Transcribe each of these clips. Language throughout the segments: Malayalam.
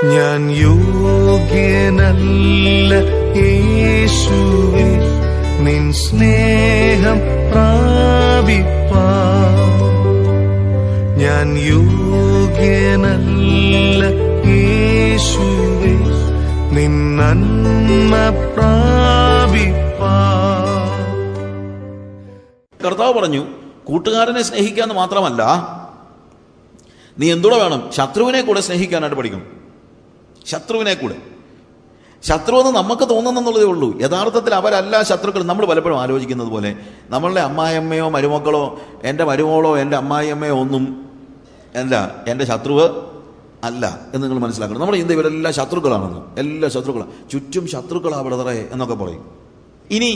ഞാൻ യോഗ്യനല്ല യേശുവേ നിൻ സ്നേഹം പ്രാപിപ്പാൻ. ഞാൻ യോഗ്യനല്ല യേശുവേ നിൻ നന്മ പ്രാപിപ്പാൻ. കർത്താവ് പറഞ്ഞു, കൂട്ടുകാരനെ സ്നേഹിക്കാന്ന് മാത്രമല്ല, നീ എന്തുകൂടെ വേണം, ശത്രുവിനെ കൂടെ സ്നേഹിക്കാനായിട്ട് പഠിക്കണം. ശത്രുവിനെ കൂടെ. ശത്രു എന്ന് നമുക്ക് തോന്നുന്നെന്നുള്ളതേ ഉള്ളൂ. യഥാർത്ഥത്തിൽ അവരല്ല ശത്രുക്കൾ. നമ്മൾ പലപ്പോഴും ആലോചിക്കുന്നത് പോലെ നമ്മളുടെ അമ്മായിയമ്മയോ മരുമക്കളോ എൻ്റെ മരുമോളോ എൻ്റെ അമ്മായിയമ്മയോ ഒന്നും അല്ല എൻ്റെ ശത്രുവ് അല്ല എന്ന് നിങ്ങൾ മനസ്സിലാക്കണം. നമ്മുടെ ചിന്ത ഇവരെല്ലാം ശത്രുക്കളാണെന്ന്. എല്ലാ ശത്രുക്കളാണ്, ചുറ്റും ശത്രുക്കളാ ബ്രദറേ എന്നൊക്കെ പറയും. ഇനി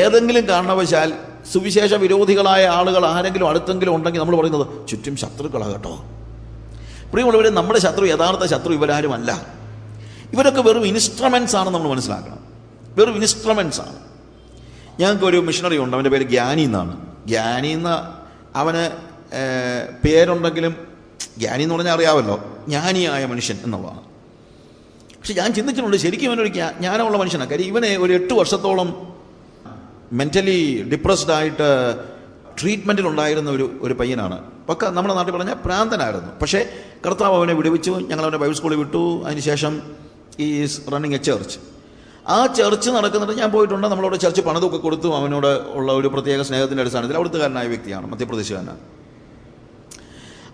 ഏതെങ്കിലും കാരണവശാൽ സുവിശേഷ വിരോധികളായ ആളുകൾ ആരെങ്കിലും അടുത്തെങ്കിലും ഉണ്ടെങ്കിൽ നമ്മൾ പറയുന്നത് ചുറ്റും ശത്രുക്കളാ കേട്ടോ. പ്രിയമുള്ളവരെ, നമ്മുടെ ശത്രു, യഥാർത്ഥ ശത്രു ഇവരാരുമല്ല. ഇവരൊക്കെ വെറും ഇൻസ്ട്രുമെൻറ്റ്സ് ആണ്. നമ്മൾ മനസ്സിലാക്കണം, വെറും ഇൻസ്ട്രുമെൻറ്റ്സ് ആണ്. ഞങ്ങൾക്കൊരു മിഷണറി ഉണ്ട്, അവൻ്റെ പേര് ഗ്യാനി എന്നാണ്. ഗ്യാനി എന്ന് അവന് പേരുണ്ടെങ്കിലും ജ്ഞാനി എന്ന് പറഞ്ഞാൽ അറിയാമല്ലോ, ജ്ഞാനിയായ മനുഷ്യൻ എന്നുള്ളതാണ്. പക്ഷെ ഞാൻ ചിന്തിച്ചിട്ടുണ്ട്, ശരിക്കും ഇവനൊരു ജ്ഞാനമുള്ള മനുഷ്യനാണ്. കാര്യം ഇവനെ ഒരു 8 വർഷത്തോളം മെൻ്റലി ഡിപ്രസ്ഡ് ആയിട്ട് ട്രീറ്റ്മെൻറ്റിലുണ്ടായിരുന്ന ഒരു പയ്യനാണ്. പക്ക നമ്മുടെ നാട്ടിൽ പറഞ്ഞാൽ പ്രാന്തനായിരുന്നു. പക്ഷേ കർത്താവ് അവനെ വിടുവിച്ചു. ഞങ്ങളവനെ ബൈബിൾ സ്കൂളിൽ വിട്ടു. അതിനുശേഷം ഈസ് റണ്ണിങ് എ ചർച്ച്. ആ ചർച്ച് നടക്കുന്നുണ്ട്, ഞാൻ പോയിട്ടുണ്ട്. നമ്മളവിടെ ചർച്ച് പണിതൊക്കെ കൊടുത്തു. അവനോട് ഉള്ള ഒരു പ്രത്യേക സ്നേഹത്തിൻ്റെ അടിസ്ഥാനത്തിൽ അവിടുത്തുകാരനായ വ്യക്തിയാണ്, മധ്യപ്രദേശുകാരനാണ്.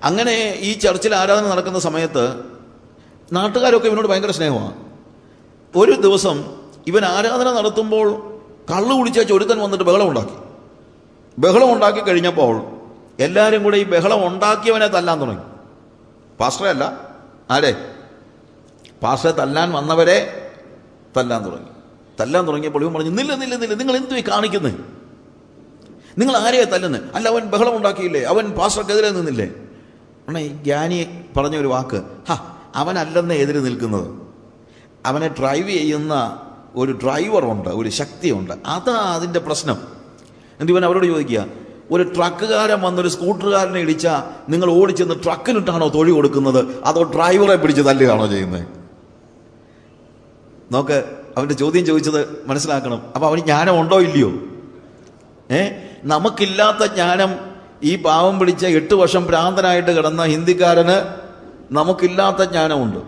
അങ്ങനെ ഈ ചർച്ചിൽ ആരാധന നടക്കുന്ന സമയത്ത് നാട്ടുകാരൊക്കെ ഇവനോട് ഭയങ്കര സ്നേഹമാണ്. ഒരു ദിവസം ഇവൻ ആരാധന നടത്തുമ്പോൾ കള്ളു കുടിച്ചാൽ ഒരുത്തൻ വന്നിട്ട് ബഹളം ഉണ്ടാക്കി കഴിഞ്ഞപ്പോൾ എല്ലാവരും കൂടെ ഈ ബഹളം ഉണ്ടാക്കിയവനെ തല്ലാൻ തുടങ്ങി. പാസ്റ്ററെ അല്ല, ആരെ? പാസ്റ്ററെ തല്ലാൻ വന്നവരെ തല്ലാൻ തുടങ്ങിയപ്പോൾ ഇവൻ പറഞ്ഞു, നില്ല, നിങ്ങൾ എന്തു കാണിക്കുന്നത്? നിങ്ങൾ ആരെയാ തല്ലുന്നത്? അല്ല, അവൻ ബഹളം ഉണ്ടാക്കിയില്ലേ, അവൻ പാസ്റ്റർക്കെതിരെ നിന്നില്ലേ? ഈ ജ്ഞാനി പറഞ്ഞ ഒരു വാക്ക്, അവനല്ലെന്ന് എതിര് നിൽക്കുന്നത്, അവനെ ഡ്രൈവ് ചെയ്യുന്ന ഒരു ഡ്രൈവറുണ്ട്, ഒരു ശക്തിയുണ്ട്, അതാ അതിൻ്റെ പ്രശ്നം. എന്നിട്ട് ഇവൻ അവരോട് ചോദിക്കുക, ഒരു ട്രക്കുകാരൻ വന്നൊരു സ്കൂട്ടറുകാരനെ ഇടിച്ചാൽ നിങ്ങൾ ഓടിച്ചെന്ന് ട്രക്കിനിട്ടാണോ തൊഴി കൊടുക്കുന്നത്, അതോ ഡ്രൈവറെ പിടിച്ച് തല്ലുകയാണോ ചെയ്യുന്നത്? നോക്ക്, അവൻ്റെ ചോദ്യം ചോദിച്ചത് മനസ്സിലാക്കണം. അപ്പോൾ അവന് ജ്ഞാനം ഉണ്ടോ ഇല്ലയോ? നമുക്കില്ലാത്ത ജ്ഞാനം ഈ പാവം പിടിച്ച 8 വർഷം ഭ്രാന്തനായിട്ട് കിടന്ന ഹിന്ദിക്കാരന് നമുക്കില്ലാത്ത ജ്ഞാനമുണ്ട്.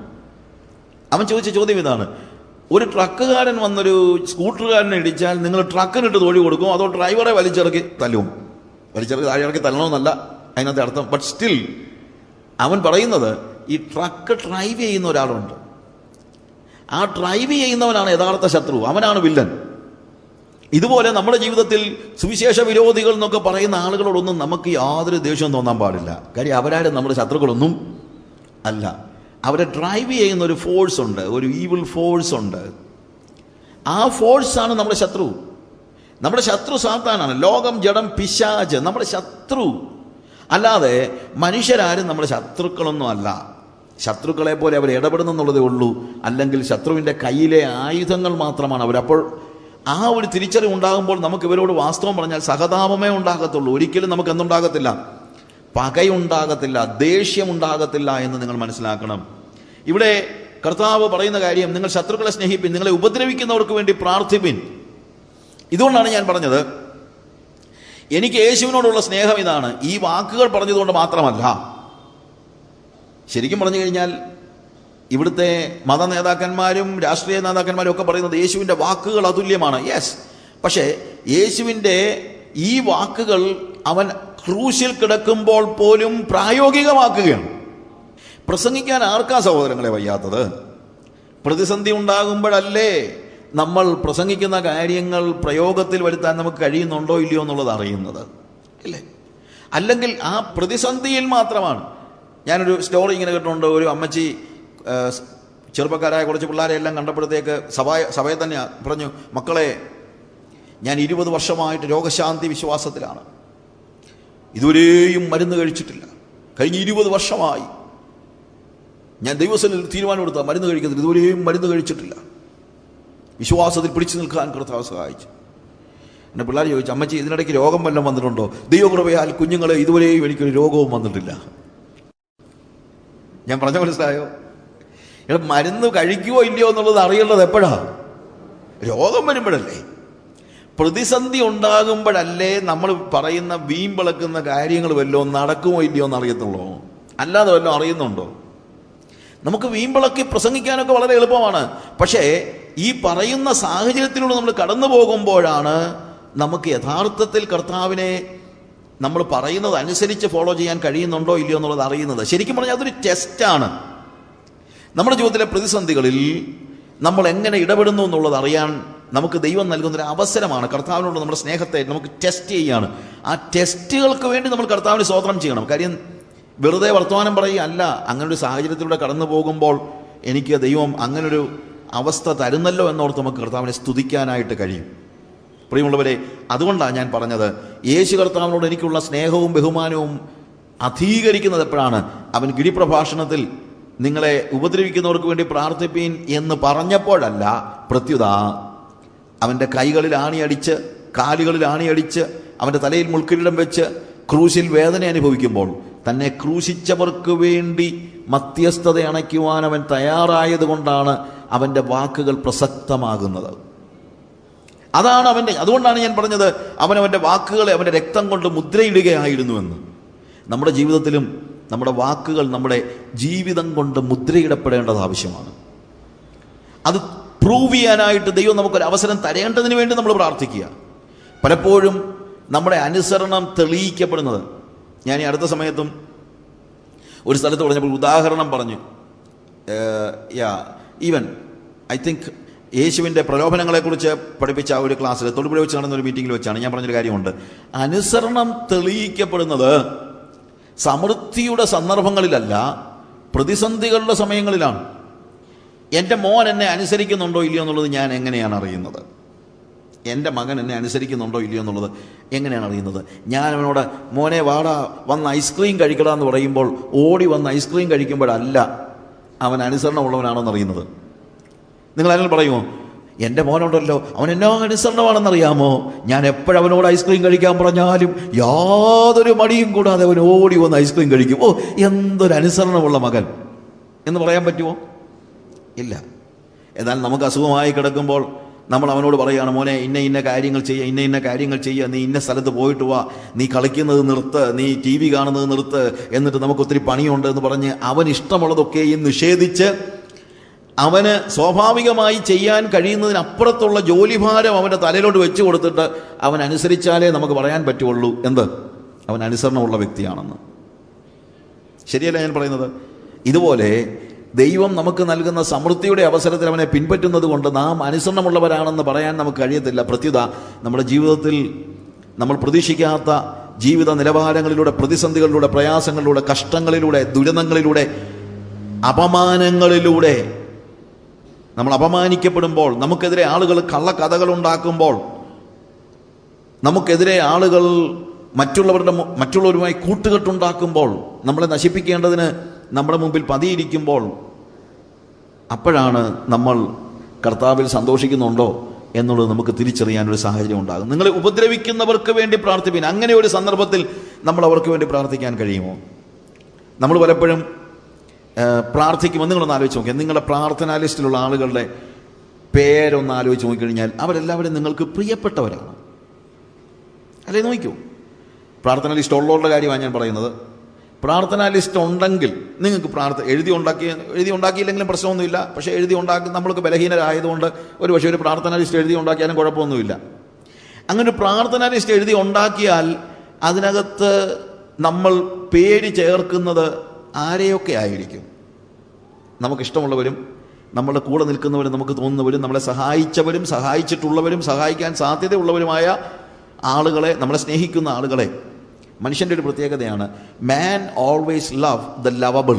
അവൻ ചോദിച്ച ചോദ്യം ഇതാണ്, ഒരു ട്രക്കുകാരൻ വന്നൊരു സ്കൂട്ടറുകാരനെ ഇടിച്ചാൽ നിങ്ങൾ ട്രക്കിനിട്ട് തൊഴി കൊടുക്കും, അതോ ഡ്രൈവറെ വലിച്ചിറക്കി തല്ലും? വലിച്ചിറക്കി താഴെ ഇറക്കി തല്ലണമെന്നല്ല അതിനകത്ത് അർത്ഥം. ബട്ട് സ്റ്റിൽ അവൻ പറയുന്നത്, ഈ ട്രക്ക് ഡ്രൈവ് ചെയ്യുന്ന ഒരാളുണ്ട്, ആ ഡ്രൈവ് ചെയ്യുന്നവനാണ് യഥാർത്ഥ ശത്രു, അവനാണ് വില്ലൻ. ഇതുപോലെ നമ്മുടെ ജീവിതത്തിൽ സുവിശേഷ വിരോധികൾ എന്നൊക്കെ പറയുന്ന ആളുകളോടൊന്നും നമുക്ക് യാതൊരു ദേഷ്യവും തോന്നാൻ പാടില്ല. കാര്യം അവരാരും നമ്മുടെ ശത്രുക്കളൊന്നും അല്ല. അവരെ ഡ്രൈവ് ചെയ്യുന്ന ഒരു ഫോഴ്സ് ഉണ്ട്, ഒരു ഈവിൾ ഫോഴ്സ് ഉണ്ട്. ആ ഫോഴ്സാണ് നമ്മുടെ ശത്രു. നമ്മുടെ ശത്രു സാത്താനാണ്. ലോകം, ജഡം, പിശാച് നമ്മുടെ ശത്രു. അല്ലാതെ മനുഷ്യരാരും നമ്മുടെ ശത്രുക്കളൊന്നും അല്ല. ശത്രുക്കളെ പോലെ അവർ ഇടപെടുന്നെന്നുള്ളതേ ഉള്ളൂ. അല്ലെങ്കിൽ ശത്രുവിൻ്റെ കയ്യിലെ ആയുധങ്ങൾ മാത്രമാണ് അവർ. അപ്പോൾ ആ ഒരു തിരിച്ചറിവ് ഉണ്ടാകുമ്പോൾ നമുക്ക് ഇവരോട് വാസ്തവം പറഞ്ഞാൽ സഹതാപമേ ഉണ്ടാകത്തുള്ളൂ. ഒരിക്കലും നമുക്ക് എന്തുണ്ടാകത്തില്ല? പകയുണ്ടാകത്തില്ല, ദേഷ്യമുണ്ടാകത്തില്ല എന്ന് നിങ്ങൾ മനസ്സിലാക്കണം. ഇവിടെ കർത്താവ് പറയുന്ന കാര്യം, നിങ്ങൾ ശത്രുക്കളെ സ്നേഹിപ്പിൻ, നിങ്ങളെ ഉപദ്രവിക്കുന്നവർക്ക് വേണ്ടി പ്രാർത്ഥിപ്പിൻ. ഇതുകൊണ്ടാണ് ഞാൻ പറഞ്ഞത്, എനിക്ക് യേശുവിനോടുള്ള സ്നേഹം ഇതാണ്. ഈ വാക്കുകൾ പറഞ്ഞതുകൊണ്ട് മാത്രമല്ല, ശരിക്കും പറഞ്ഞു കഴിഞ്ഞാൽ ഇവിടുത്തെ മത നേതാക്കന്മാരും രാഷ്ട്രീയ നേതാക്കന്മാരും ഒക്കെ പറയുന്നത് യേശുവിൻ്റെ വാക്കുകൾ അതുല്യമാണ്. യെസ്, പക്ഷേ യേശുവിൻ്റെ ഈ വാക്കുകൾ അവൻ ക്രൂശിൽ കിടക്കുമ്പോൾ പോലും പ്രായോഗികമാക്കുകയാണ്. പ്രസംഗിക്കാൻ ആർക്കാ സഹോദരങ്ങളെ വയ്യാത്തത്? പ്രതിസന്ധി ഉണ്ടാകുമ്പോഴല്ലേ നമ്മൾ പ്രസംഗിക്കുന്ന കാര്യങ്ങൾ പ്രയോഗത്തിൽ വരുത്താൻ നമുക്ക് കഴിയുന്നുണ്ടോ ഇല്ലയോ എന്നുള്ളത് അറിയുന്നത്, അല്ലേ? അല്ലെങ്കിൽ ആ പ്രതിസന്ധിയിൽ മാത്രമാണ്. ഞാനൊരു സ്റ്റോറി ഇങ്ങനെ കേട്ടിട്ടുണ്ട്. ഒരു അമ്മച്ചി ചെറുപ്പക്കാരായ കുറച്ച് പിള്ളേരെ എല്ലാം കണ്ടപ്പോഴത്തേക്ക് സഭയെ തന്നെ പറഞ്ഞു, മക്കളെ, ഞാൻ 20 വർഷമായിട്ട് രോഗശാന്തി വിശ്വാസത്തിലാണ്, ഇതുവരെയും മരുന്ന് കഴിച്ചിട്ടില്ല. കഴിഞ്ഞ 20 വർഷമായി ഞാൻ ദൈവസന്നിധിയിൽ തീരുമാനമെടുത്ത മരുന്ന് കഴിക്കത്തില്ല, ഇതുവരെയും മരുന്ന് കഴിച്ചിട്ടില്ല. വിശ്വാസത്തിൽ പിടിച്ചു നിൽക്കാൻ കർത്താവ് സഹായിച്ചു. എൻ്റെ പിള്ളേർ ചോദിച്ചു, അമ്മച്ചി ഇതിനിടയ്ക്ക് രോഗം വല്ലതും വന്നിട്ടുണ്ടോ? ദൈവകൃപയാൽ കുഞ്ഞുങ്ങളെ ഇതുവരെയും എനിക്കൊരു രോഗവും വന്നിട്ടില്ല. ഞാൻ പറഞ്ഞ മനസ്സിലായോ? മരുന്ന് കഴിക്കുവോ ഇല്ലയോ എന്നുള്ളത് അറിയേണ്ടത് എപ്പോഴാ? രോഗം വരുമ്പോഴല്ലേ. പ്രതിസന്ധി ഉണ്ടാകുമ്പോഴല്ലേ നമ്മൾ പറയുന്ന വീമ്പിളക്കുന്ന കാര്യങ്ങൾ വല്ലതും നടക്കുമോ ഇല്ലയോ എന്ന് അറിയത്തുള്ളൂ. അല്ലാതെ വല്ലതും അറിയുന്നുണ്ടോ? നമുക്ക് വീമ്പിളക്കി പ്രസംഗിക്കാനൊക്കെ വളരെ എളുപ്പമാണ്. പക്ഷേ ഈ പറയുന്ന സാഹചര്യത്തിലൂടെ നമ്മൾ കടന്നു പോകുമ്പോഴാണ് നമുക്ക് യഥാർത്ഥത്തിൽ കർത്താവിനെ നമ്മൾ പറയുന്നത് അനുസരിച്ച് ഫോളോ ചെയ്യാൻ കഴിയുന്നുണ്ടോ ഇല്ലയോ എന്നുള്ളത് അറിയുന്നത്. ശരിക്കും പറഞ്ഞാൽ അതൊരു ടെസ്റ്റാണ്. നമ്മുടെ ജീവിതത്തിലെ പ്രതിസന്ധികളിൽ നമ്മൾ എങ്ങനെ ഇടപെടുന്നു എന്നുള്ളത് അറിയാൻ നമുക്ക് ദൈവം നൽകുന്നൊരു അവസരമാണ്. കർത്താവിനോട് നമ്മുടെ സ്നേഹത്തെ നമുക്ക് ടെസ്റ്റ് ചെയ്യുകയാണ്. ആ ടെസ്റ്റുകൾക്ക് വേണ്ടി നമ്മൾ കർത്താവിന് സ്തോത്രം ചെയ്യണം. കാര്യം വെറുതെ വർത്തമാനം പറയുക അല്ല. അങ്ങനൊരു സാഹചര്യത്തിലൂടെ കടന്നു പോകുമ്പോൾ എനിക്ക് ദൈവം അങ്ങനൊരു അവസ്ഥ തരുന്നല്ലോ എന്നോർത്ത് നമുക്ക് കർത്താവിനെ സ്തുതിക്കാനായിട്ട് കഴിയും. പ്രിയമുള്ളവരെ, അതുകൊണ്ടാണ് ഞാൻ പറഞ്ഞത്, യേശു കർത്താവിനോട് എനിക്കുള്ള സ്നേഹവും ബഹുമാനവും അധീകരിക്കുന്നത് എപ്പോഴാണ്? അവൻ ഗിരിപ്രഭാഷണത്തിൽ നിങ്ങളെ ഉപദ്രവിക്കുന്നവർക്ക് വേണ്ടി പ്രാർത്ഥിപ്പീൻ എന്ന് പറഞ്ഞപ്പോഴല്ല, പ്രത്യുത അവൻ്റെ കൈകളിൽ ആണിയടിച്ച്, കാലുകളിൽ ആണിയടിച്ച്, അവൻ്റെ തലയിൽ മുൾക്കിരീടം വെച്ച് ക്രൂശിൽ വേദന അനുഭവിക്കുമ്പോൾ തന്നെ ക്രൂശിച്ചവർക്ക് വേണ്ടി മധ്യസ്ഥത അണയ്ക്കുവാൻ അവൻ തയ്യാറായത് കൊണ്ടാണ് അവൻ്റെ വാക്കുകൾ പ്രസക്തമാകുന്നത്. അതാണ് അതുകൊണ്ടാണ് ഞാൻ പറഞ്ഞത്, അവനവൻ്റെ വാക്കുകളെ അവൻ്റെ രക്തം കൊണ്ട് മുദ്രയിടുകയായിരുന്നുവെന്ന്. നമ്മുടെ ജീവിതത്തിലും നമ്മുടെ വാക്കുകൾ നമ്മുടെ ജീവിതം കൊണ്ട് മുദ്രയിടപ്പെടേണ്ടത് ആവശ്യമാണ്. അത് പ്രൂവ് ചെയ്യാനായിട്ട് ദൈവം നമുക്കൊരു അവസരം തരേണ്ടതിന് വേണ്ടി നമ്മൾ പ്രാർത്ഥിക്കുക. പലപ്പോഴും നമ്മുടെ അനുസരണം തെളിയിക്കപ്പെടുന്നത്, ഞാൻ ഈ അടുത്ത സമയത്തും ഒരു സ്ഥലത്ത് പറഞ്ഞപ്പോൾ ഉദാഹരണം പറഞ്ഞു. ഈവൻ ഐ തിങ്ക് യേശുവിൻ്റെ പ്രലോഭനങ്ങളെക്കുറിച്ച് പഠിപ്പിച്ച ആ ഒരു ക്ലാസ്സിൽ തൊടുപുഴ വെച്ച് നടന്ന ഒരു മീറ്റിങ്ങിൽ വെച്ചാണ് ഞാൻ പറഞ്ഞൊരു കാര്യമുണ്ട്. അനുസരണം തെളിയിക്കപ്പെടുന്നത് സമൃദ്ധിയുടെ സന്ദർഭങ്ങളിലല്ല, പ്രതിസന്ധികളുടെ സമയങ്ങളിലാണ്. എൻ്റെ മോൻ എന്നെ അനുസരിക്കുന്നുണ്ടോ ഇല്ലയോ എന്നുള്ളത് ഞാൻ എങ്ങനെയാണ് അറിയുന്നത്? എൻ്റെ മകൻ എന്നെ അനുസരിക്കുന്നുണ്ടോ ഇല്ലയോ എന്നുള്ളത് എങ്ങനെയാണ് അറിയുന്നത്? ഞാൻ അവനോട് മോനെ വാടാ വന്ന് ഐസ്ക്രീം കഴിക്കടാ എന്ന് പറയുമ്പോൾ ഓടി വന്ന് ഐസ്ക്രീം കഴിക്കുമ്പോഴല്ല അവൻ അനുസരണമുള്ളവനാണെന്ന് അറിയുന്നത്. നിങ്ങൾ അതിൽ പറയുമോ, എൻ്റെ മോനുണ്ടല്ലോ അവൻ എന്നോ അനുസരണമാണെന്നറിയാമോ, ഞാൻ എപ്പോഴവനോട് ഐസ്ക്രീം കഴിക്കാൻ പറഞ്ഞാലും യാതൊരു മടിയും കൂടാതെ അവൻ ഓടി വന്ന് ഐസ്ക്രീം കഴിക്കും. ഓ, എന്തൊരു അനുസരണമുള്ള മകൻ എന്ന് പറയാൻ പറ്റുമോ? ഇല്ല. എന്നാൽ നമുക്ക് അസുഖമായി കിടക്കുമ്പോൾ നമ്മൾ അവനോട് പറയുകയാണ്, മോനെ ഇന്ന കാര്യങ്ങൾ ചെയ്യുക, ഇന്ന കാര്യങ്ങൾ ചെയ്യുക, നീ ഇന്ന സ്ഥലത്ത് പോയിട്ട് വാ, നീ കളിക്കുന്നത് നിർത്ത്, നീ TV കാണുന്നത് നിർത്ത്, എന്നിട്ട് നമുക്ക് ഒത്തിരി പണിയുണ്ട് എന്ന് പറഞ്ഞ് അവൻ ഇഷ്ടമുള്ളതൊക്കെയും നിഷേധിച്ച് അവന് സ്വാഭാവികമായി ചെയ്യാൻ കഴിയുന്നതിനപ്പുറത്തുള്ള ജോലിഭാരം അവൻ്റെ തലയിലോട്ട് വെച്ച് കൊടുത്തിട്ട് അവൻ അനുസരിച്ചാലേ നമുക്ക് പറയാൻ പറ്റുള്ളൂ എന്ത്, അവൻ അനുസരണമുള്ള വ്യക്തിയാണെന്ന്. ശരിയല്ല ഞാൻ പറയുന്നത്? ഇതുപോലെ ദൈവം നമുക്ക് നൽകുന്ന സമൃദ്ധിയുടെ അവസരത്തിൽ അവനെ പിൻപറ്റുന്നത് കൊണ്ട് നാം അനുസരണമുള്ളവരാണെന്ന് പറയാൻ നമുക്ക് കഴിയത്തില്ല. പ്രത്യുത നമ്മുടെ ജീവിതത്തിൽ നമ്മൾ പ്രതീക്ഷിക്കാത്ത ജീവിത നിലവാരങ്ങളിലൂടെ, പ്രതിസന്ധികളിലൂടെ, പ്രയാസങ്ങളിലൂടെ, കഷ്ടങ്ങളിലൂടെ, ദുരിതങ്ങളിലൂടെ, അപമാനങ്ങളിലൂടെ നമ്മൾ അപമാനിക്കപ്പെടുമ്പോൾ, നമുക്കെതിരെ ആളുകൾ കള്ളക്കഥകൾ ഉണ്ടാക്കുമ്പോൾ, നമുക്കെതിരെ ആളുകൾ മറ്റുള്ളവരുമായി കൂട്ടുകെട്ടുണ്ടാക്കുമ്പോൾ, നമ്മളെ നശിപ്പിക്കേണ്ടതിന് നമ്മുടെ മുമ്പിൽ പതിയിരിക്കുമ്പോൾ, അപ്പോഴാണ് നമ്മൾ കർത്താവിൽ സന്തോഷിക്കുന്നുണ്ടോ എന്നുള്ളത് നമുക്ക് തിരിച്ചറിയാനൊരു സാഹചര്യം ഉണ്ടാകും. നിങ്ങളെ ഉപദ്രവിക്കുന്നവർക്ക് വേണ്ടി പ്രാർത്ഥിപ്പിൻ. അങ്ങനെ ഒരു സന്ദർഭത്തിൽ നമ്മൾ അവർക്ക് വേണ്ടി പ്രാർത്ഥിക്കാൻ കഴിയുമോ? നമ്മൾ പലപ്പോഴും പ്രാർത്ഥിക്കുമ്പോൾ നിങ്ങളൊന്ന് ആലോചിച്ച് നോക്കിയാൽ, നിങ്ങളുടെ പ്രാർത്ഥനാ ലിസ്റ്റിലുള്ള ആളുകളുടെ പേരൊന്ന് ആലോചിച്ച് നോക്കിക്കഴിഞ്ഞാൽ അവരെല്ലാവരും നിങ്ങൾക്ക് പ്രിയപ്പെട്ടവരാണ് അല്ലേ? നോക്കൂ, പ്രാർത്ഥനാ ലിസ്റ്റ് ഉള്ളവരുടെ കാര്യമാണ് ഞാൻ പറയുന്നത്. പ്രാർത്ഥനാ ലിസ്റ്റ് ഉണ്ടെങ്കിൽ നിങ്ങൾക്ക് എഴുതി ഉണ്ടാക്കിയില്ലെങ്കിലും പ്രശ്നമൊന്നുമില്ല. പക്ഷേ നമ്മൾക്ക് ബലഹീനരായതുകൊണ്ട് ഒരു പക്ഷേ ഒരു പ്രാർത്ഥനാ ലിസ്റ്റ് എഴുതി ഉണ്ടാക്കിയാലും കുഴപ്പമൊന്നുമില്ല. അങ്ങനെ ഒരു പ്രാർത്ഥനാ ലിസ്റ്റ് എഴുതി ഉണ്ടാക്കിയാൽ അതിനകത്ത് നമ്മൾ പേര് ചേർക്കുന്നത് ആരെയൊക്കെ ആയിരിക്കും? നമുക്കിഷ്ടമുള്ളവരും നമ്മളുടെ കൂടെ നിൽക്കുന്നവരും നമുക്ക് തോന്നുന്നവരും നമ്മളെ സഹായിച്ചവരും സഹായിച്ചിട്ടുള്ളവരും സഹായിക്കാൻ സാധ്യതയുള്ളവരുമായ ആളുകളെ, നമ്മളെ സ്നേഹിക്കുന്ന ആളുകളെ. മനുഷ്യൻ്റെ ഒരു പ്രത്യേകതയാണ്, മാൻ ഓൾവേസ് ലവ് ദ ലവബിൾ.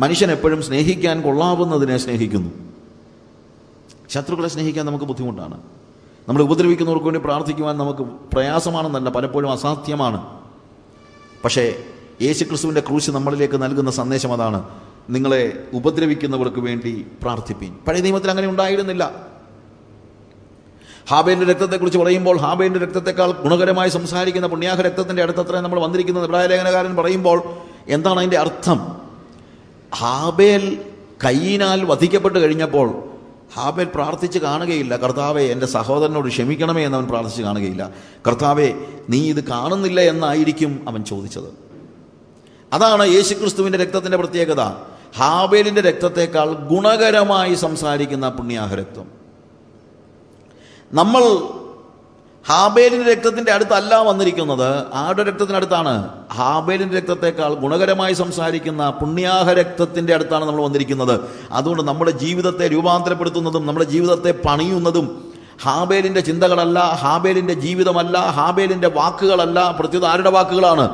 മനുഷ്യൻ എപ്പോഴും സ്നേഹിക്കാൻ കൊള്ളാവുന്നതിനെ സ്നേഹിക്കുന്നു. ശത്രുക്കളെ സ്നേഹിക്കാൻ നമുക്ക് ബുദ്ധിമുട്ടാണ്. നമ്മൾ ഉപദ്രവിക്കുന്നവർക്ക് വേണ്ടി പ്രാർത്ഥിക്കുവാൻ നമുക്ക് പ്രയാസമാണെന്നല്ല, പലപ്പോഴും അസാധ്യമാണ്. പക്ഷേ യേശുക്രിസ്തുവിൻ്റെ ക്രൂശ് നമ്മളിലേക്ക് നൽകുന്ന സന്ദേശം അതാണ്, നിങ്ങളെ ഉപദ്രവിക്കുന്നവർക്ക് വേണ്ടി പ്രാർത്ഥിപ്പീൻ. പഴയ നിയമത്തിൽ അങ്ങനെ ഉണ്ടായിരുന്നില്ല. ഹാബേലിൻ്റെ രക്തത്തെക്കുറിച്ച് പറയുമ്പോൾ ഹാബേലിൻ്റെ രക്തത്തെക്കാൾ ഗുണകരമായി സംസാരിക്കുന്ന പുണ്യാഹ രക്തത്തിൻ്റെ അടുത്തത്ര നമ്മൾ വന്നിരിക്കുന്നത് ഇബ്രായ ലേഖനകാരൻ പറയുമ്പോൾ എന്താണ് അതിൻ്റെ അർത്ഥം? ഹാബേൽ കയീനാൽ വധിക്കപ്പെട്ട് കഴിഞ്ഞപ്പോൾ ഹാബേൽ പ്രാർത്ഥിച്ച് കാണുകയില്ല, കർത്താവെ എൻ്റെ സഹോദരനോട് ക്ഷമിക്കണമേ എന്നവൻ പ്രാർത്ഥിച്ച് കാണുകയില്ല. കർത്താവെ നീ ഇത് കാണുന്നില്ല എന്നായിരിക്കും അവൻ ചോദിച്ചത്. അതാണ് യേശുക്രിസ്തുവിൻ്റെ രക്തത്തിൻ്റെ പ്രത്യേകത. ഹാബേലിൻ്റെ രക്തത്തേക്കാൾ ഗുണകരമായി സംസാരിക്കുന്ന പുണ്യാഹ രക്തം. നമ്മൾ ഹാബേലിൻ്റെ രക്തത്തിൻ്റെ അടുത്തല്ല വന്നിരിക്കുന്നത്, ആരുടെ രക്തത്തിനടുത്താണ്? ഹാബേലിൻ്റെ രക്തത്തേക്കാൾ ഗുണകരമായി സംസാരിക്കുന്ന പുണ്യാഹ രക്തത്തിൻ്റെ അടുത്താണ് നമ്മൾ വന്നിരിക്കുന്നത്. അതുകൊണ്ട് നമ്മുടെ ജീവിതത്തെ രൂപാന്തരപ്പെടുത്തുന്നതും നമ്മുടെ ജീവിതത്തെ പണിയുന്നതും ഹാബേലിൻ്റെ ചിന്തകളല്ല, ഹാബേലിൻ്റെ ജീവിതമല്ല, ഹാബേലിൻ്റെ വാക്കുകളല്ല, പ്രത്യുത ആരുടെ വാക്കുകളാണ്?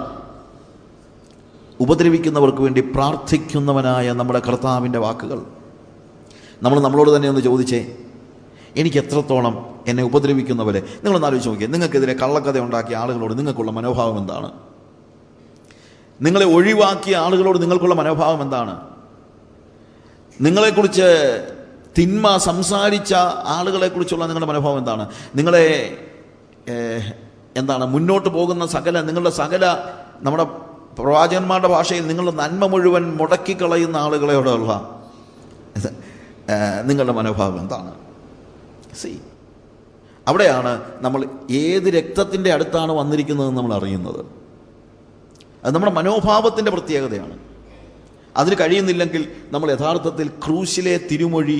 ഉപദ്രവിക്കുന്നവർക്ക് വേണ്ടി പ്രാർത്ഥിക്കുന്നവനായ നമ്മുടെ കർത്താവിൻ്റെ വാക്കുകൾ. നമ്മളോട് തന്നെ ഒന്ന് ചോദിച്ചേ, എനിക്ക് എത്രത്തോളം എന്നെ ഉപദ്രവിക്കുന്നവരെ നിങ്ങളൊന്ന് ആലോചിച്ച് നോക്കിയേ. നിങ്ങൾക്കെതിരെ കള്ളക്കഥ ഉണ്ടാക്കിയ ആളുകളോട് നിങ്ങൾക്കുള്ള മനോഭാവം എന്താണ്? നിങ്ങളെ ഒഴിവാക്കിയ ആളുകളോട് നിങ്ങൾക്കുള്ള മനോഭാവം എന്താണ്? നിങ്ങളെക്കുറിച്ച് തിന്മ സംസാരിച്ച ആളുകളെക്കുറിച്ചുള്ള നിങ്ങളുടെ മനോഭാവം എന്താണ്? നിങ്ങളെ മുന്നോട്ട് പോകുന്ന നിങ്ങളുടെ സകല നമ്മുടെ പ്രവാചകന്മാരുടെ ഭാഷയിൽ നിങ്ങളുടെ നന്മ മുഴുവൻ മുടക്കിക്കളയുന്ന ആളുകളോടുള്ള നിങ്ങളുടെ മനോഭാവം എന്താണ്? അവിടെയാണ് നമ്മൾ ഏത് രക്തത്തിൻ്റെ അടുത്താണ് വന്നിരിക്കുന്നതെന്ന് നമ്മൾ അറിയുന്നത്. അത് നമ്മുടെ മനോഭാവത്തിൻ്റെ പ്രത്യേകതയാണ്. അതിന് കഴിയുന്നില്ലെങ്കിൽ നമ്മൾ യഥാർത്ഥത്തിൽ ക്രൂശിലെ തിരുമൊഴി,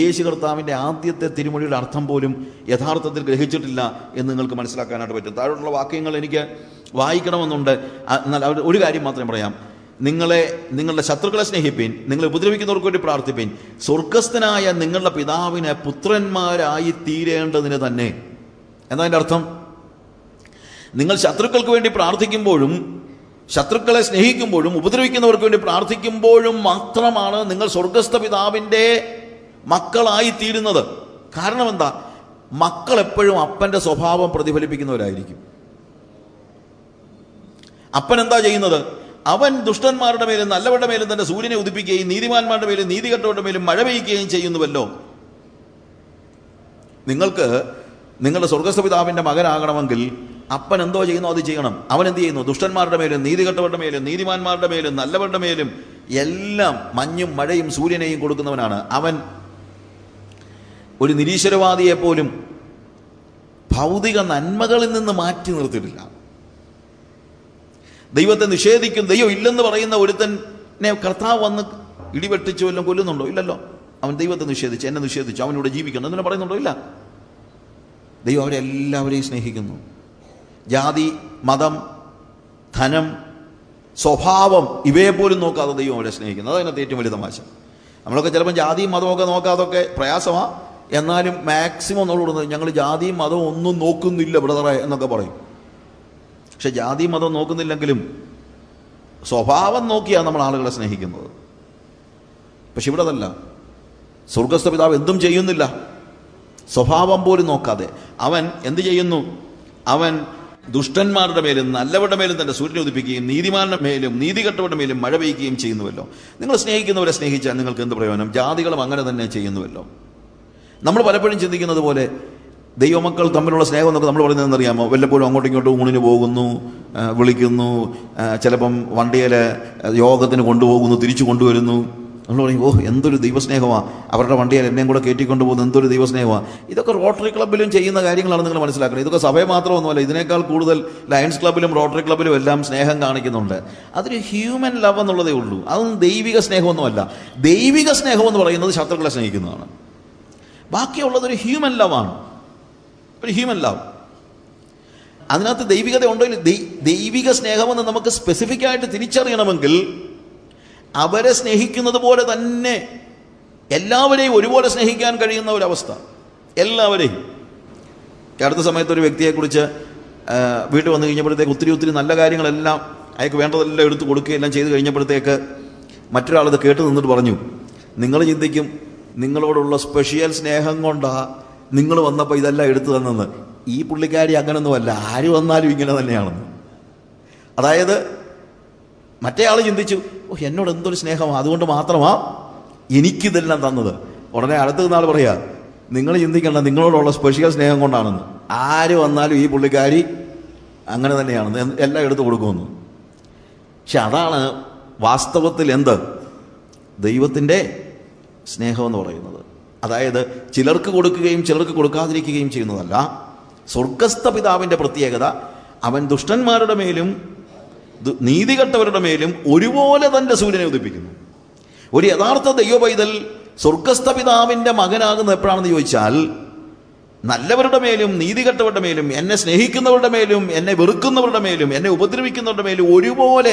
യേശു കർത്താവിൻ്റെ ആദ്യത്തെ തിരുമൊഴിയുടെ അർത്ഥം പോലും യഥാർത്ഥത്തിൽ ഗ്രഹിച്ചിട്ടില്ല എന്ന് നിങ്ങൾക്ക് മനസ്സിലാക്കാനായിട്ട് പറ്റും. താഴോട്ടുള്ള വാക്യങ്ങൾ എനിക്ക് വായിക്കണമെന്നുണ്ട്. എന്നാൽ ഒരു കാര്യം മാത്രം പറയാം. നിങ്ങളുടെ ശത്രുക്കളെ സ്നേഹിപ്പീൻ, നിങ്ങളെ ഉപദ്രവിക്കുന്നവർക്ക് വേണ്ടി പ്രാർത്ഥിപ്പീൻ, സ്വർഗസ്ഥനായ നിങ്ങളുടെ പിതാവിന് പുത്രന്മാരായി തീരേണ്ടതിന് തന്നെ. എന്നതിൻ്റെ അർത്ഥം, നിങ്ങൾ ശത്രുക്കൾക്ക് വേണ്ടി പ്രാർത്ഥിക്കുമ്പോഴും ശത്രുക്കളെ സ്നേഹിക്കുമ്പോഴും ഉപദ്രവിക്കുന്നവർക്ക് വേണ്ടി പ്രാർത്ഥിക്കുമ്പോഴും മാത്രമാണ് നിങ്ങൾ സ്വർഗസ്ഥ പിതാവിൻ്റെ മക്കളായി തീരുന്നത്. കാരണം എന്താ? മക്കൾ എപ്പോഴും അപ്പൻ്റെ സ്വഭാവം പ്രതിഫലിപ്പിക്കുന്നവരായിരിക്കും. അപ്പൻ എന്താ ചെയ്യുന്നത്? അവൻ ദുഷ്ടന്മാരുടെ മേലും നല്ലവരുടെ മേലും തന്റെ സൂര്യനെ ഉദിപ്പിക്കുകയും നീതിമാന്മാരുടെ മേലും നീതികെട്ടവരുടെ മേലും മഴ പെയ്യുകയും ചെയ്യുന്നുവല്ലോ. നിങ്ങൾക്ക് നിങ്ങളുടെ സ്വർഗസ്ഥ പിതാവിൻ്റെ മകനാകണമെങ്കിൽ അപ്പൻ എന്തോ ചെയ്യുന്നോ അത് ചെയ്യണം. അവൻ എന്ത് ചെയ്യുന്നു? ദുഷ്ടന്മാരുടെ മേലും നീതികെട്ടവരുടെ മേലും നീതിമാന്മാരുടെ മേലും നല്ലവരുടെ മേലും എല്ലാം മഞ്ഞും മഴയും സൂര്യനെയും കൊടുക്കുന്നവനാണ്. അവൻ ഒരു നിരീശ്വരവാദിയെ പോലും ഭൗതിക നന്മകളിൽ നിന്ന് മാറ്റി നിർത്തിയിട്ടില്ല. ദൈവത്തെ നിഷേധിക്കും, ദൈവം ഇല്ലെന്ന് പറയുന്ന ഒരുത്തനെ കർത്താവ് വന്ന് ഇടിവെട്ടിച്ചു വല്ലതും കൊല്ലുന്നുണ്ടോ? ഇല്ലല്ലോ. അവൻ ദൈവത്തെ നിഷേധിച്ചു, എന്നെ നിഷേധിച്ചു, അവനിവിടെ ജീവിക്കണം എന്നിനെ പറയുന്നുണ്ടോ? ഇല്ല. ദൈവം അവരെ എല്ലാവരെയും സ്നേഹിക്കുന്നു. ജാതി, മതം, ധനം, സ്വഭാവം ഇവയെപ്പോലും നോക്കാതെ ദൈവം അവരെ സ്നേഹിക്കുന്നു. അതതിനകത്ത് ഏറ്റവും വലിയ തമാശ. നമ്മളൊക്കെ ചിലപ്പോൾ ജാതിയും മതമൊക്കെ നോക്കാതൊക്കെ പ്രയാസമാണ്. എന്നാലും മാക്സിമം നമ്മളോട് ഞങ്ങൾ ജാതിയും മതവും ഒന്നും നോക്കുന്നില്ല ബ്രദറെ എന്നൊക്കെ പറയും. പക്ഷെ ജാതിയും മതം നോക്കുന്നില്ലെങ്കിലും സ്വഭാവം നോക്കിയാണ് നമ്മൾ ആളുകളെ സ്നേഹിക്കുന്നത്. പക്ഷെ ഇവിടെ അതല്ല. സ്വർഗസ്ഥ പിതാവ് എന്തും ചെയ്യുന്നില്ല, സ്വഭാവം പോലും നോക്കാതെ അവൻ എന്ത് ചെയ്യുന്നു? അവൻ ദുഷ്ടന്മാരുടെ മേലും നല്ലവരുടെ മേലും തന്റെ സൂര്യനെ ഉദിപ്പിക്കുകയും നീതിമാന്റെ മേലും നീതികെട്ടവരുടെ മേലും മഴ പെയ്യുകയും ചെയ്യുന്നുവല്ലോ. നിങ്ങൾ സ്നേഹിക്കുന്നവരെ സ്നേഹിച്ചാൽ നിങ്ങൾക്ക് എന്ത് പ്രയോജനം? ജാതികളും അങ്ങനെ തന്നെ ചെയ്യുന്നുവല്ലോ. നമ്മൾ പലപ്പോഴും ചിന്തിക്കുന്നത് പോലെ ദൈവമക്കൾ തമ്മിലുള്ള സ്നേഹം എന്നൊക്കെ നമ്മൾ പറയുന്നതെന്ന് അറിയാമോ? വല്ലപ്പോഴും അങ്ങോട്ടും ഇങ്ങോട്ടും ഊണിന് പോകുന്നു, വിളിക്കുന്നു, ചിലപ്പം വണ്ടിയിൽ യോഗത്തിന് കൊണ്ടുപോകുന്നു, തിരിച്ചു കൊണ്ടുവരുന്നു. നമ്മൾ പറയും, ഓഹ് എന്തൊരു ദൈവസ്നേഹമാണ്, അവരുടെ വണ്ടിയിൽ എന്നെയും കൂടെ കയറ്റിക്കൊണ്ട് പോകുന്നു, എന്തൊരു ദൈവസ്നേഹമാണ്. ഇതൊക്കെ റോട്ടറി ക്ലബ്ബിലും ചെയ്യുന്ന കാര്യങ്ങളാണ് നിങ്ങൾ മനസ്സിലാക്കുന്നത്. ഇതൊക്കെ സഭയെ മാത്രമൊന്നുമല്ല, ഇതിനേക്കാൾ കൂടുതൽ ലയൺസ് ക്ലബ്ബിലും റോട്ടറി ക്ലബ്ബിലും എല്ലാം സ്നേഹം കാണിക്കുന്നുണ്ട്. അതൊരു ഹ്യൂമൻ ലവ് എന്നുള്ളതേ ഉള്ളൂ. അതൊന്നും ദൈവിക സ്നേഹമൊന്നുമല്ല. ദൈവിക സ്നേഹം എന്ന് പറയുന്നത് ശത്രുക്കളെ സ്നേഹിക്കുന്നതാണ്. ബാക്കിയുള്ളതൊരു ഹ്യൂമൻ ലവാണ്, ഒരു ഹ്യൂമൻ ലവ്. അതിനകത്ത് ദൈവികത ഉണ്ടോ? ദൈവിക സ്നേഹമെന്ന് നമുക്ക് സ്പെസിഫിക് ആയിട്ട് തിരിച്ചറിയണമെങ്കിൽ അവരെ സ്നേഹിക്കുന്നത് പോലെ തന്നെ എല്ലാവരെയും ഒരുപോലെ സ്നേഹിക്കാൻ കഴിയുന്ന ഒരവസ്ഥ, എല്ലാവരെയും. അടുത്ത സമയത്ത് ഒരു വ്യക്തിയെക്കുറിച്ച് വീട്ടിൽ വന്നു കഴിഞ്ഞപ്പോഴത്തേക്ക് ഒത്തിരി നല്ല കാര്യങ്ങളെല്ലാം അയാൾക്ക് വേണ്ടതെല്ലാം എടുത്തു കൊടുക്കുകയെല്ലാം ചെയ്ത് കഴിഞ്ഞപ്പോഴത്തേക്ക് മറ്റൊരാളത് കേട്ട് നിന്നിട്ട് പറഞ്ഞു, നിങ്ങൾ ചിന്തിക്കും നിങ്ങളോടുള്ള സ്പെഷ്യൽ സ്നേഹം കൊണ്ടാണ് നിങ്ങൾ വന്നപ്പോൾ ഇതെല്ലാം എടുത്തു തന്നെന്ന്. ഈ പുള്ളിക്കാരി അങ്ങനൊന്നുമല്ല, ആര് വന്നാലും ഇങ്ങനെ തന്നെയാണെന്ന്. അതായത് മറ്റേ ആൾ ചിന്തിച്ചു, ഓ എന്നോട് എന്തൊരു സ്നേഹമാണ്, അതുകൊണ്ട് മാത്രമാ എനിക്കിതെല്ലാം തന്നത്. ഉടനെ അടുത്ത നാൾ പറയാ, നിങ്ങൾ ചിന്തിക്കേണ്ട നിങ്ങളോടുള്ള സ്പെഷ്യൽ സ്നേഹം കൊണ്ടാണെന്ന്. ആര് വന്നാലും ഈ പുള്ളിക്കാരി അങ്ങനെ തന്നെയാണെന്ന്, എല്ലാം എടുത്തു കൊടുക്കുമെന്ന്. പക്ഷെ അതാണ് വാസ്തവത്തിൽ എന്ത്? ദൈവത്തിൻ്റെ സ്നേഹം എന്ന് പറയുന്നത്. അതായത് ചിലർക്ക് കൊടുക്കുകയും ചിലർക്ക് കൊടുക്കാതിരിക്കുകയും ചെയ്യുന്നതല്ല. സ്വർഗസ്ഥ പിതാവിൻ്റെ പ്രത്യേകത, അവൻ ദുഷ്ടന്മാരുടെ മേലും നീതികെട്ടവരുടെ മേലും ഒരുപോലെ തൻ്റെ സൂര്യനെ ഉദിപ്പിക്കുന്നു. ഒരു യഥാർത്ഥ ദൈവപൈതൽ സ്വർഗസ്ഥ പിതാവിൻ്റെ മകനാകുന്നത് എപ്പോഴാണെന്ന് ചോദിച്ചാൽ, നല്ലവരുടെ മേലും നീതികെട്ടവരുടെ മേലും, എന്നെ സ്നേഹിക്കുന്നവരുടെ മേലും എന്നെ വെറുക്കുന്നവരുടെ മേലും എന്നെ ഉപദ്രവിക്കുന്നവരുടെ മേലും ഒരുപോലെ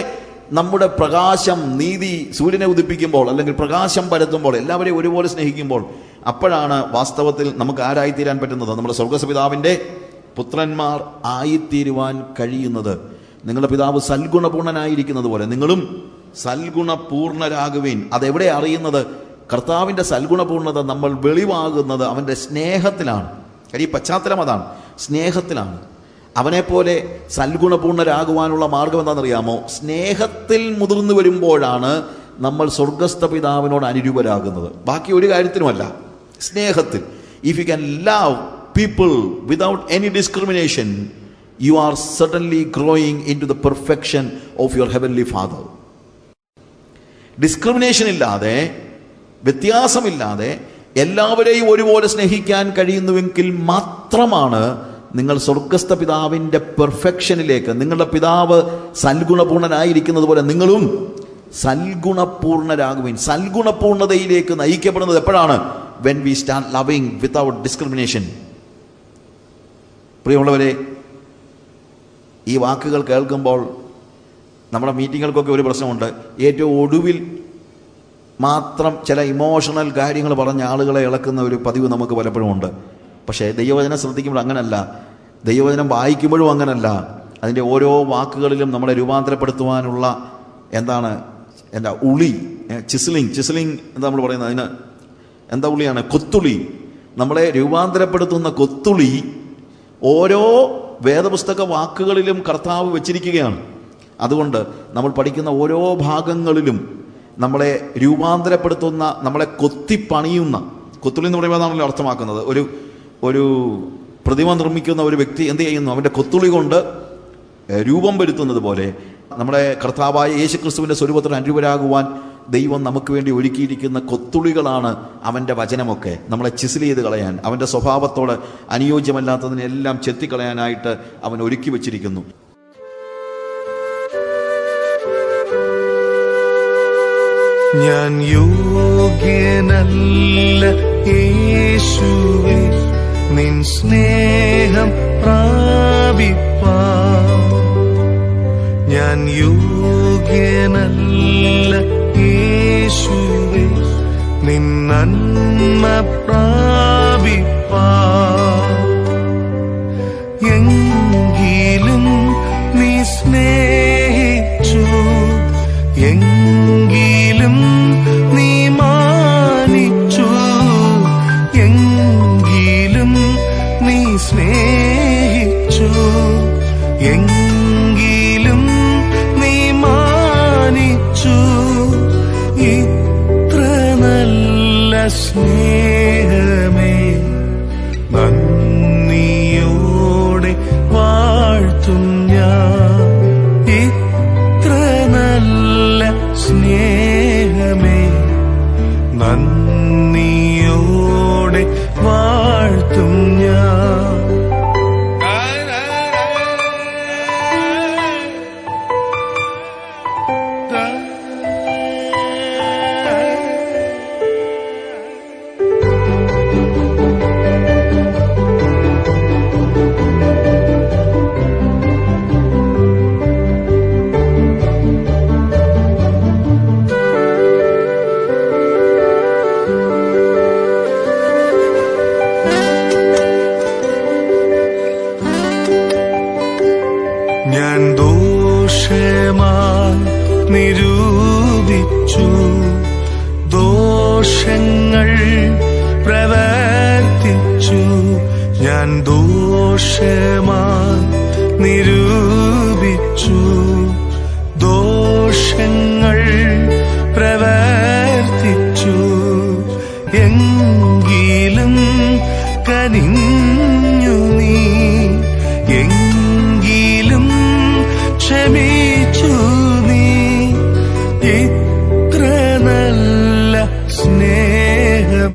നമ്മുടെ പ്രകാശം, നീതി സൂര്യനെ ഉദിപ്പിക്കുമ്പോൾ, അല്ലെങ്കിൽ പ്രകാശം പരത്തുമ്പോൾ, എല്ലാവരെയും ഒരുപോലെ സ്നേഹിക്കുമ്പോൾ, അപ്പോഴാണ് വാസ്തവത്തിൽ നമുക്ക് ആരായിത്തീരാൻ പറ്റുന്നത്, നമ്മുടെ സ്വർഗസ്ഥ പിതാവിൻ്റെ പുത്രന്മാർ ആയിത്തീരുവാൻ കഴിയുന്നത്. നിങ്ങളുടെ പിതാവ് സൽഗുണപൂർണനായിരിക്കുന്നത് പോലെ നിങ്ങളും സൽഗുണപൂർണരാകുവീൻ. അതെവിടെ അറിയുന്നത്? കർത്താവിൻ്റെ സൽഗുണപൂർണത നമ്മൾ വെളിവാകുന്നത് അവൻ്റെ സ്നേഹത്തിലാണ്. കാര്യം ഈ പശ്ചാത്തലം അതാണ്, സ്നേഹത്തിലാണ്. അവനെപ്പോലെ സൽഗുണപൂർണരാകുവാനുള്ള മാർഗം എന്താണെന്നറിയാമോ? സ്നേഹത്തിൽ മുതിർന്നു വരുമ്പോഴാണ് നമ്മൾ സ്വർഗസ്ഥ പിതാവിനോട് അനുരൂപരാകുന്നത്. ബാക്കി ഒരു കാര്യത്തിനുമല്ല, സ്നേഹത്തിൽ. If you can love people without any discrimination, you are certainly growing into the perfection of your heavenly Father. Discrimination ഇല്ലാതെ, വ്യത്യാസമില്ലാതെ എല്ലാവരെയും ഒരുപോലെ സ്നേഹിക്കാൻ കഴിയുന്നുവെങ്കിൽ മാത്രമാണ് നിങ്ങൾ സ്വർഗസ്ഥ പിതാവിൻ്റെ പെർഫെക്ഷനിലേക്ക്, നിങ്ങളുടെ പിതാവ് സൽഗുണപൂർണനായിരിക്കുന്നത് പോലെ നിങ്ങളും സൽഗുണപൂർണരാകുവിൻ. സൽഗുണപൂർണതയിലേക്ക് നയിക്കപ്പെടുന്നത് എപ്പോഴാണ്? when we start loving without discrimination. പ്രിയമുള്ളവരെ, ഈ വാക്കുകൾ കേൾക്കുമ്പോൾ നമ്മുടെ മീറ്റിങ്ങുകൾക്കൊക്കെ ഒരു പ്രശ്നമുണ്ട്. ഏറ്റവും ഒടുവിൽ മാത്രം ചില ഇമോഷണൽ കാര്യങ്ങൾ പറഞ്ഞ ആളുകളെ ഇളക്കുന്ന ഒരു പതിവ് നമുക്ക് പലപ്പോഴും ഉണ്ട്. പക്ഷേ ദൈവവചനം ശ്രദ്ധിക്കുമ്പോൾ അങ്ങനല്ല, ദൈവവചനം വായിക്കുമ്പോഴും അങ്ങനല്ല. അതിൻ്റെ ഓരോ വാക്കുകളിലും നമ്മളെ രൂപാന്തരപ്പെടുത്തുവാനുള്ള എന്താ ഉളി, ചിസ്ലിങ് എന്താ നമ്മൾ പറയുന്നത്, അതിന് എന്താ ഉളിയാണ്? കൊത്തുളി. നമ്മളെ രൂപാന്തരപ്പെടുത്തുന്ന കൊത്തുളി ഓരോ വേദപുസ്തക വാക്കുകളിലും കർത്താവ് വെച്ചിരിക്കുകയാണ്. അതുകൊണ്ട് നമ്മൾ പഠിക്കുന്ന ഓരോ ഭാഗങ്ങളിലും നമ്മളെ രൂപാന്തരപ്പെടുത്തുന്ന, നമ്മളെ കൊത്തിപ്പണിയുന്ന, കൊത്തുളി എന്ന് പറയുമ്പോൾ അതാണല്ലോ അർത്ഥമാക്കുന്നത്. ഒരു പ്രതിമ നിർമ്മിക്കുന്ന ഒരു വ്യക്തി എന്ത് ചെയ്യുന്നു? അവൻ്റെ കൊത്തുളി കൊണ്ട് രൂപം വരുത്തുന്നത് പോലെ നമ്മുടെ കർത്താവായ യേശുക്രിസ്തുവിൻ്റെ സ്വരൂപത്തിന് അനുരൂപരാകുവാൻ ദൈവം നമുക്ക് വേണ്ടി ഒരുക്കിയിരിക്കുന്ന കൊത്തുളികളാണ് അവൻ്റെ വചനമൊക്കെ. നമ്മളെ ചിസിൽ ചെയ്ത് കളയാൻ, അവൻ്റെ സ്വഭാവത്തോട് അനുയോജ്യമല്ലാത്തതിനെല്ലാം ചെത്തിക്കളയാനായിട്ട് അവൻ ഒരുക്കി വച്ചിരിക്കുന്നു. ഞാൻ യോഗ്യനല്ല യേശുവേ നിൻ സ്നേഹം പ്രാപിപ്പാൻ. ഞാൻ യോഗ്യനല്ല യേശുവേ നിൻ നന്മ പ്രാപിപ്പാൻ. എങ്കിലും നീ സ്നേഹിച്ചു, എങ്കിലും നീ മാനിച്ചു, എങ്കിലും നീ സ്നേഹിച്ചു, എങ്കിലും നീ മാനിച്ചു. ഇത്ര നല്ല സ്നേഹമേ നന്ദിയോടെ വാഴ്ത്തും ഞാൻ. ഇത്ര നല്ല സ്നേഹമേ നന്ദിയോടെ വാഴ്ത്തും ഞാൻ. ഞാൻ ദോഷമായി നിരൂപിച്ചു, ദോഷങ്ങൾ പ്രവർത്തിച്ചു. ഞാൻ ദോഷമായി നിരൂപിച്ചു, ദോഷങ്ങൾ പ്രവർത്തിച്ചു. എങ്കിലും കനിഞ്ഞു നീ, എങ്കിലും ക്ഷമിച്ചു നീ. ഇത്ര നല്ല സ്നേഹ